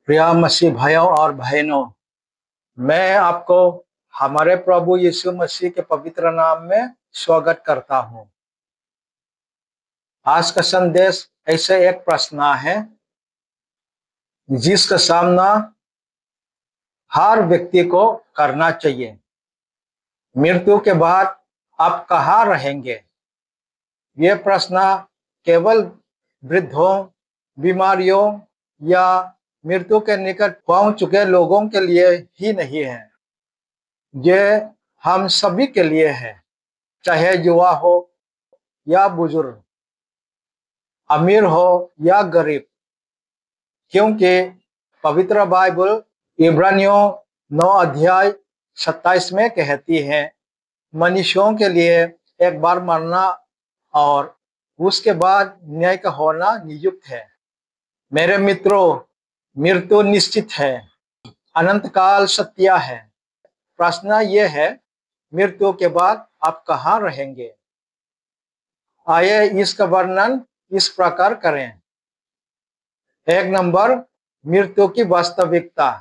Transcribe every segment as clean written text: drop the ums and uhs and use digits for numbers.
प्रिय मसीह भाइयों और बहनों, मैं आपको हमारे प्रभु यीशु मसीह के पवित्र नाम में स्वागत करता हूं। आज का संदेश ऐसे एक प्रश्न है जिसका सामना हर व्यक्ति को करना चाहिए। मृत्यु के बाद आप कहाँ रहेंगे? ये प्रश्न केवल वृद्धों, बीमारियों या मृत्यु के निकट पहुंच चुके लोगों के लिए ही नहीं है, ये हम सभी के लिए है, चाहे युवा हो या बुजुर्ग, अमीर हो या गरीब। क्योंकि पवित्र बाइबल इब्रानियों 9 अध्याय 27 में कहती है, मनुष्यों के लिए एक बार मरना और उसके बाद न्याय का होना नियुक्त है। मेरे मित्रों, मृत्यु निश्चित है, अनंत काल सत्य है। प्रश्न ये है, मृत्यु के बाद आप कहाँ रहेंगे? आइए इसका वर्णन इस प्रकार करें। 1 नंबर, मृत्यु की वास्तविकता।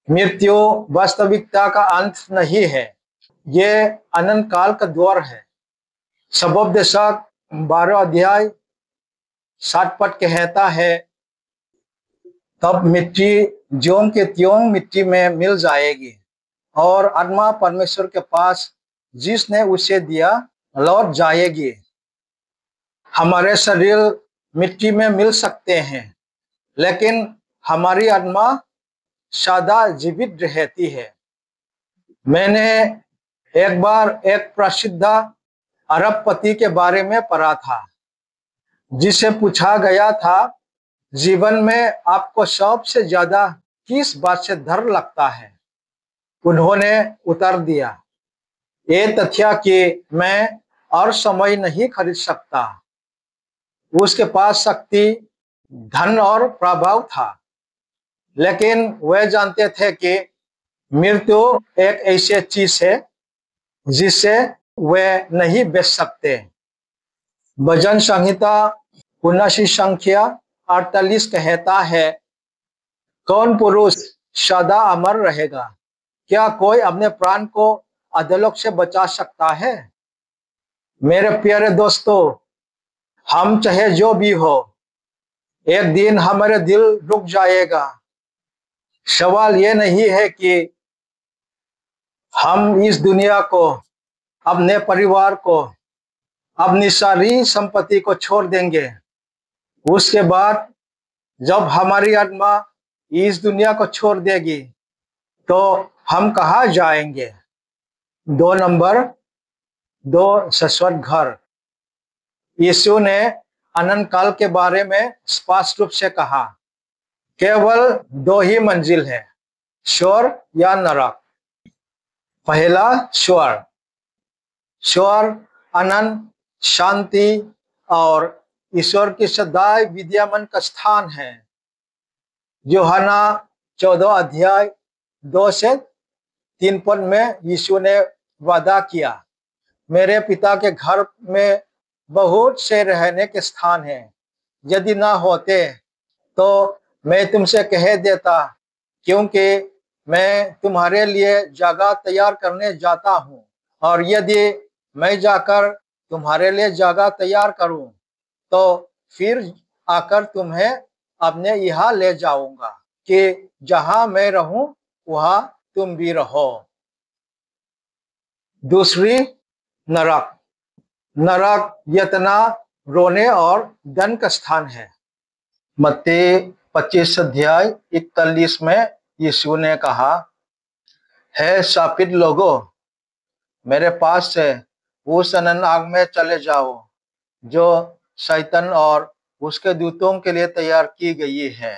मृत्यु वास्तविकता का अंत नहीं है, ये अनंत काल का द्वार है। सबोपदेशक 12 अध्याय 7 पद कहता है, तब मिट्टी ज्यों के त्यों मिट्टी में मिल जाएगी और आत्मा परमेश्वर के पास जिसने उसे दिया लौट जाएगी। हमारे शरीर मिट्टी में मिल सकते हैं, लेकिन हमारी आत्मा सदा जीवित रहती है। मैंने एक बार एक प्रसिद्ध अरबपति के बारे में पढ़ा था, जिसे पूछा गया था, जीवन में आपको सबसे ज्यादा किस बात से डर लगता है? उन्होंने उत्तर दिया, ये तथ्य कि मैं और समय नहीं खरीद सकता। उसके पास शक्ति, धन और प्रभाव था, लेकिन वे जानते थे कि मृत्यु एक ऐसी चीज है जिसे वे नहीं बेच सकते। भजन संहिता 79 संख्या 48 कहता है, कौन पुरुष सदा अमर रहेगा? क्या कोई अपने प्राण को अधोलोक से बचा सकता है? मेरे प्यारे दोस्तों, हम चाहे जो भी हो, एक दिन हमारे दिल रुक जाएगा। सवाल ये नहीं है कि हम इस दुनिया को, अपने परिवार को, अपनी सारी संपत्ति को छोड़ देंगे। उसके बाद जब हमारी आत्मा इस दुनिया को छोड़ देगी तो हम कहाँ जाएंगे? 2 नंबर, 2 शाश्वत घर। यीशु ने अनंत काल के बारे में स्पष्ट रूप से कहा, केवल 2 ही मंजिल है, स्वर्ग या नरक। पहला स्वर्ग। स्वर्ग अनंत शांति और ईश्वर की सदैव विद्यमान का स्थान है। यूहन्ना 14 अध्याय 2 से 3 पद में यीशु ने वादा किया, मेरे पिता के घर में बहुत से रहने के स्थान हैं, यदि ना होते तो मैं तुमसे कह देता, क्योंकि मैं तुम्हारे लिए जगह तैयार करने जाता हूँ। और यदि मैं जाकर तुम्हारे लिए जगह तैयार करूँ तो फिर आकर तुम्हें अपने यहाँ ले जाऊंगा, कि जहाँ मैं रहूं वहाँ तुम भी रहो। दूसरी, नरक। नरक यातना, रोने और दंड का स्थान है। मत्ती 25 अध्याय 41 में यीशु ने कहा, हे शापित लोगों, मेरे पास से उस अनंत आग में चले जाओ जो शैतान और उसके दूतों के लिए तैयार की गई है।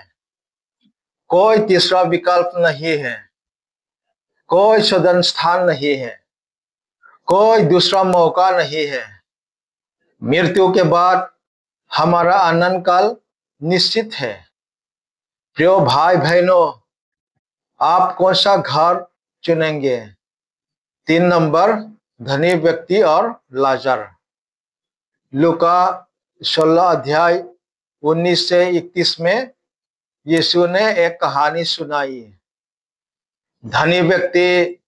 कोई तीसरा विकल्प नहीं है, कोई सदन स्थान नहीं है, कोई दूसरा मौका नहीं है। मृत्यु के बाद हमारा अनंत काल निश्चित है। प्रिय भाई बहनों, आप कौन सा घर चुनेंगे? 3 नंबर, धनी व्यक्ति और लाजर। लूका 16 अध्याय 19 से 31 में यीशु ने एक कहानी सुनाई। धनी व्यक्ति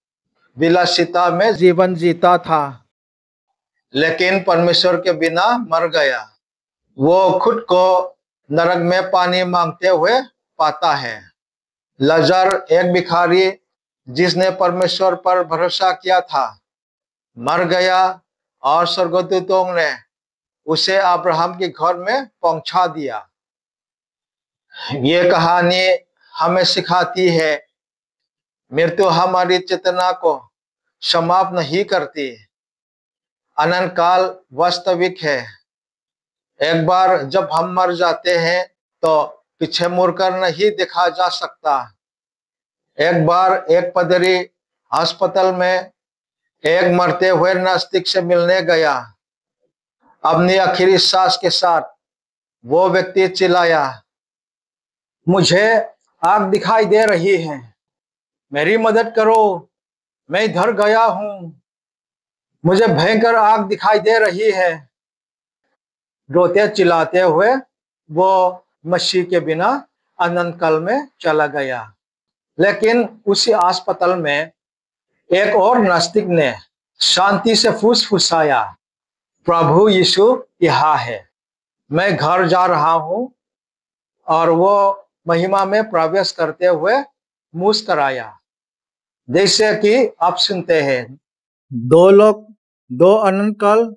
विलासिता में जीवन जीता था, लेकिन परमेश्वर के बिना मर गया। वो खुद को नरक में पानी मांगते हुए पाता है। लजर एक भिखारी जिसने परमेश्वर पर भरोसा किया था, मर गया और स्वर्गदूतों ने उसे अब्राहम के घर में पहुंचा दिया। ये कहानी हमें सिखाती है, मृत्यु हमारी चेतना को समाप्त नहीं करती। अनंत काल वास्तविक है। एक बार जब हम मर जाते हैं तो पीछे मुड़कर नहीं देखा जा सकता। एक बार एक पदरी अस्पताल में एक मरते हुए नास्तिक से मिलने गया। अपनी आखिरी सांस के साथ वो व्यक्ति चिल्लाया, मुझे आग दिखाई दे रही है, मेरी मदद करो, मैं इधर गया हूं, मुझे भयंकर आग दिखाई दे रही है। रोते चिल्लाते हुए वो मसीह के बिना अनंत काल में चला गया। लेकिन उसी अस्पताल में एक और नास्तिक ने शांति से फुसफुसाया, प्रभु यीशु यहाँ है, मैं घर जा रहा हूं। और वो महिमा में प्रवेश करते हुए मुस्कराया। जैसे कि आप सुनते हैं, दो लोग, दो अनंत काल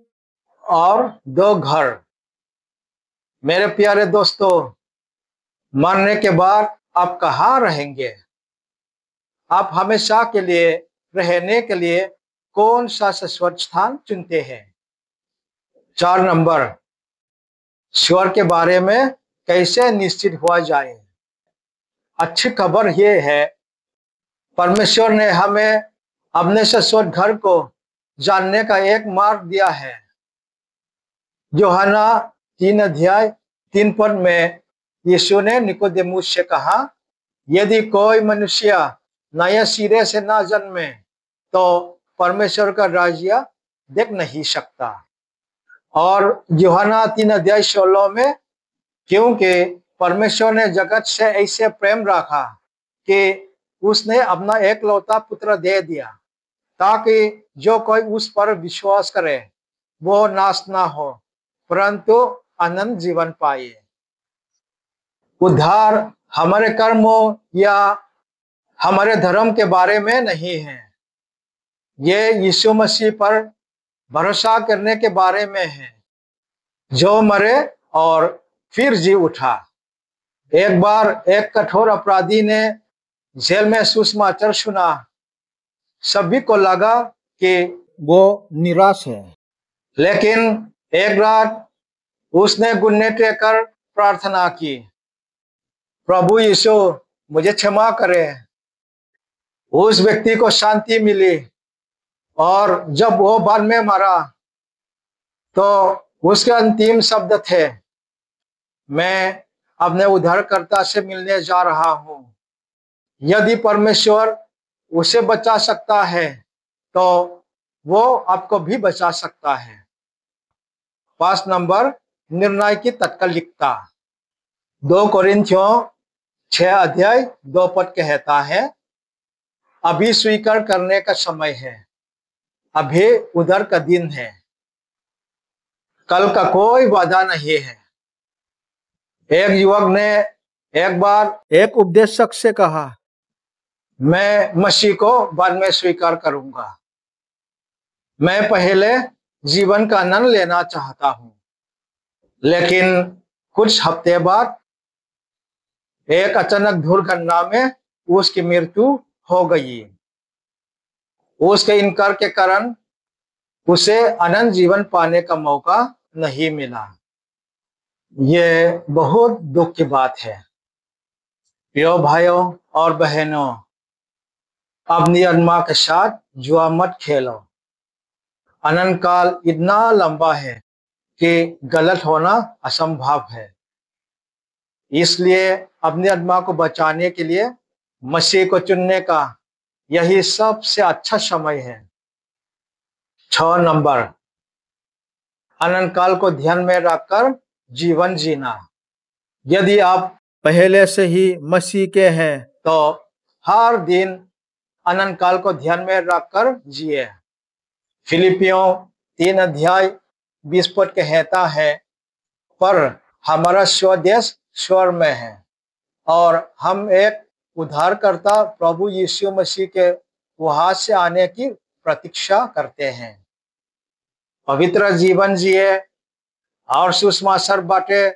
और दो घर। मेरे प्यारे दोस्तों, मरने के बाद आप कहाँ रहेंगे? आप हमेशा के लिए रहने के लिए कौन सा शाश्वत स्थान चुनते हैं? 4 नंबर, स्वर्ग के बारे में कैसे निश्चित हुआ जाए? अच्छी खबर यह है, परमेश्वर ने हमें अपने शाश्वत घर को जानने का एक मार्ग दिया है। यूहन्ना 3:3 में यीशु ने निकोदेमुस से कहा, यदि कोई मनुष्य नए सिरे से ना जन्मे तो परमेश्वर का राज्य देख नहीं सकता। और यूहन्ना 3:16 में, क्योंकि परमेश्वर ने जगत से ऐसे प्रेम रखा कि उसने अपना एकलौता पुत्र दे दिया, ताकि जो कोई उस पर विश्वास करे वो नाश ना हो परंतु अनंत जीवन पाए। उद्धार हमारे कर्मों या हमारे धर्म के बारे में नहीं है, ये यीशु मसीह पर भरोसा करने के बारे में है, जो मरे और फिर जी उठा। एक बार एक कठोर अपराधी ने जेल में सुसमाचार सुना। सभी को लगा कि वो निराश है, लेकिन एक रात उसने घुटने टेककर प्रार्थना की, प्रभु यीशु मुझे क्षमा करें। उस व्यक्ति को शांति मिली और जब वो बाद में मरा तो उसके अंतिम शब्द थे, मैं अपने उद्धारकर्ता से मिलने जा रहा हूं। यदि परमेश्वर उसे बचा सकता है तो वो आपको भी बचा सकता है। 5 नंबर, निर्णय की तात्कालिकता। 2 कोरिन्थियों 6:2 कहता है, अभी स्वीकार करने का समय है, अभी उधर का दिन है, कल का कोई वादा नहीं है। एक युवक ने एक बार एक उपदेशक से कहा, मैं मसीह को बाद में स्वीकार करूंगा, मैं पहले जीवन का आनंद लेना चाहता हूं। लेकिन कुछ हफ्ते बाद एक अचानक दुर्घटना में उसकी मृत्यु हो गई। उसके इनकार के कारण उसे अनंत जीवन पाने का मौका नहीं मिला। ये बहुत दुख की बात है। प्रिय भाइयों और बहनों, अपनी आत्मा के साथ जुआ मत खेलो। अनंत काल इतना लंबा है कि गलत होना असंभव है। इसलिए अपनी आत्मा को बचाने के लिए मसीह को चुनने का यही सबसे अच्छा समय है। 6 नंबर, अनंत काल को ध्यान में रखकर जीवन जीना। यदि आप पहले से ही मसीह के हैं, तो हर दिन अनंत काल को ध्यान में रखकर जिए। फिलिपियों 3 अध्याय 20 पद कहता है, पर हमारा स्वदेश स्वर्ग में है और हम एक उद्धारकर्ता प्रभु यीशु मसीह के वहां से आने की प्रतीक्षा करते हैं। पवित्र जीवन जिए और सुसमाचार बातें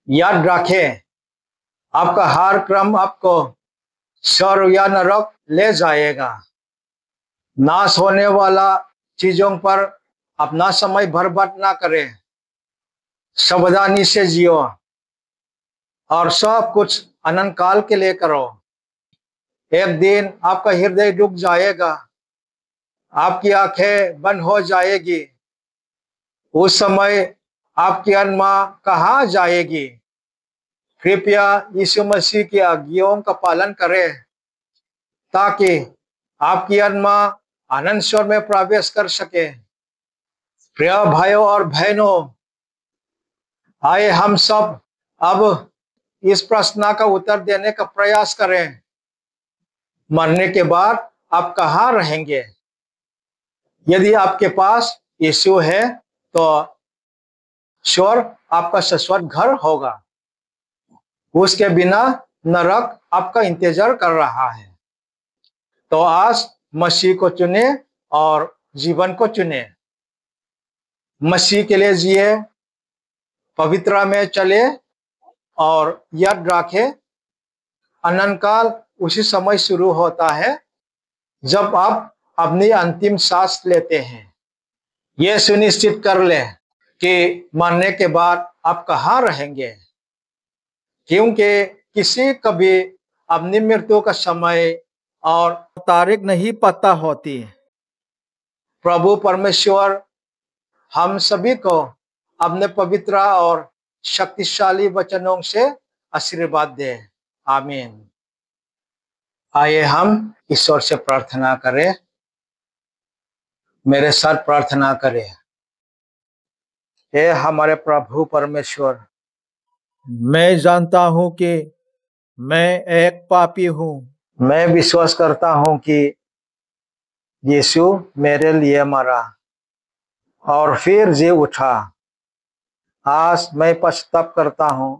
याद रखें। आपका हर क्रम आपको स्वर्ग या नरक ले जाएगा। नाश होने वाला चीजों पर अपना समय बर्बाद ना करें। सावधानी से जियो और सब कुछ अनंत काल के लिए करो। एक दिन आपका हृदय डूब जाएगा, आपकी आंखें बंद हो जाएगी। उस समय आपकी आत्मा कहाँ जाएगी? कृपया यीशु मसीह की आज्ञाओं का पालन करें ताकि आपकी आत्मा आनंद स्वर्ग में प्रवेश कर सके। प्रिय भाइयों और बहनों, आइए हम सब अब इस प्रश्न का उत्तर देने का प्रयास करें। मरने के बाद आप कहाँ रहेंगे? यदि आपके पास यीशु है तो स्वर्ग आपका शाश्वत घर होगा। उसके बिना नरक आपका इंतजार कर रहा है। तो आज मसीह को चुने और जीवन को चुने। मसीह के लिए जिए, पवित्र में चले और याद रखें, अनंत काल उसी समय शुरू होता है जब आप अपनी अंतिम सांस लेते हैं। यह सुनिश्चित कर लें कि मरने के बाद आप कहाँ रहेंगे, क्योंकि किसी कभी अपनी मृत्यु का समय और तारीख नहीं पता होती। प्रभु परमेश्वर हम सभी को अपने पवित्र और शक्तिशाली वचनों से आशीर्वाद दे। आमीन। आइए हम ईश्वर से प्रार्थना करें। मेरे साथ प्रार्थना करें। हे हमारे प्रभु परमेश्वर, मैं जानता हूं कि मैं एक पापी हूं। मैं विश्वास करता हूं कि यीशु मेरे लिए मरा और फिर जी उठा। आज मैं पश्चाताप करता हूं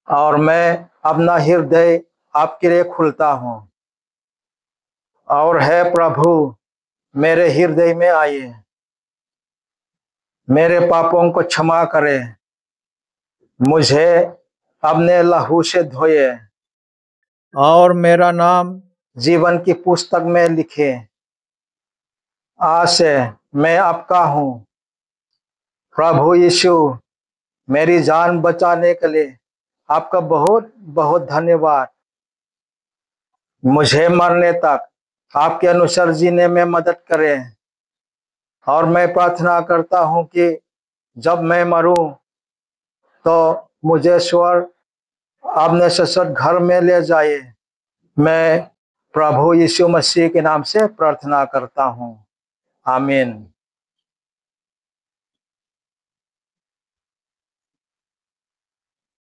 और मैं अपना हृदय आपके लिए खुलता हूं। और हे प्रभु, मेरे हृदय में आइए, मेरे पापों को क्षमा करें, मुझे अपने लहू से धोए और मेरा नाम जीवन की पुस्तक में लिखे। आज से मैं आपका हूं। प्रभु यीशु, मेरी जान बचाने के लिए आपका बहुत बहुत धन्यवाद। मुझे मरने तक आपके अनुसार जीने में मदद करें। और मैं प्रार्थना करता हूं कि जब मैं मरूं तो मुझे स्वर्ग अपने शाश्वत घर में ले जाए। मैं प्रभु यीशु मसीह के नाम से प्रार्थना करता हूं। आमीन।